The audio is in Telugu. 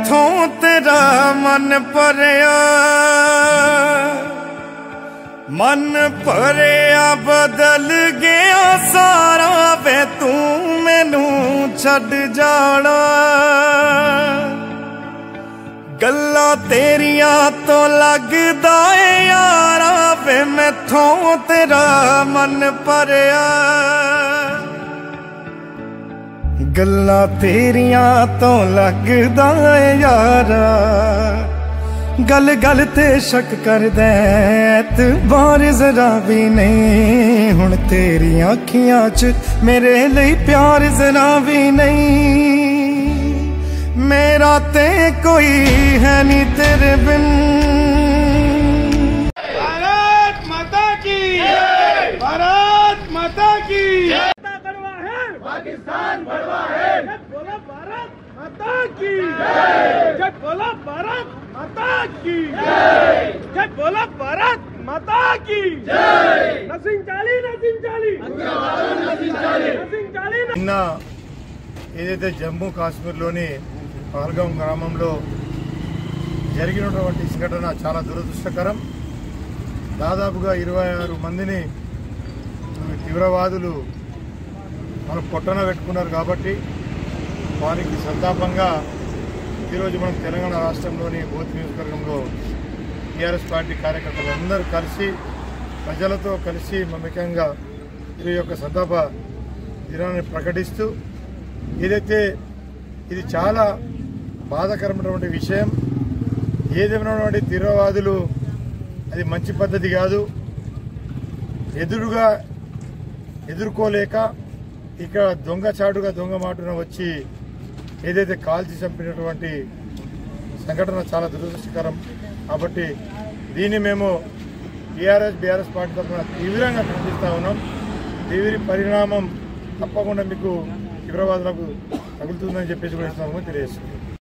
मैथों तेरा मन भरिया बदल गया सारा वे तू मैनू छड़ जाना गल्लां तेरिया तो लगदा है यारा वे मैथों तेरा मन भरिया गल्लां तेरिया तो लगदा है यारा गल गल ते शक कर दे बार जरा भी नहीं हुण तेरी अखियां च मेरे लिए प्यार जरा भी नहीं मेरा ते कोई है नहीं तेरे बिन। भारत माता की भारत माता की पाकिस्तान बड़वा है बोला भारत माता की जय बोला भारत माता की जय बोला भारत माता की जय नसीम चाली నిన్న ఏదైతే జమ్మూ కాశ్మీర్లోని పహల్గాం గ్రామంలో జరిగినటువంటి సంఘటన చాలా దురదృష్టకరం. దాదాపుగా 26 మందిని తీవ్రవాదులు మన పొట్టన పెట్టుకున్నారు కాబట్టి వారికి సంతాపంగా ఈరోజు మనం తెలంగాణ రాష్ట్రంలోని బోధ్ నియోజకవర్గంలో టీఆర్ఎస్ పార్టీ కార్యకర్తలు అందరూ కలిసి ప్రజలతో కలిసి ముఖ్యంగా ఈ యొక్క సంతాప దినాన్ని ప్రకటిస్తూ ఏదైతే ఇది చాలా బాధాకరమైనటువంటి విషయం. ఏదేమైనటువంటి తీవ్రవాదులు అది మంచి పద్ధతి కాదు. ఎదుర్కోలేక ఇక్కడ దొంగచాటుగా దొంగ మాటున వచ్చి ఏదైతే కాల్చి చంపినటువంటి సంఘటన చాలా దురదృష్టకరం. కాబట్టి దీన్ని మేము బీఆర్ఎస్ పార్టీ తరఫున తీవ్రంగా ఖండిస్తా ఉన్నాం. తీవ్ర పరిణామం తప్పకుండా మీకు తీవ్రవాదులకు తగులుతుందని చెప్పేసి కూడా ఇస్తున్నామని తెలియజేస్తున్నాం.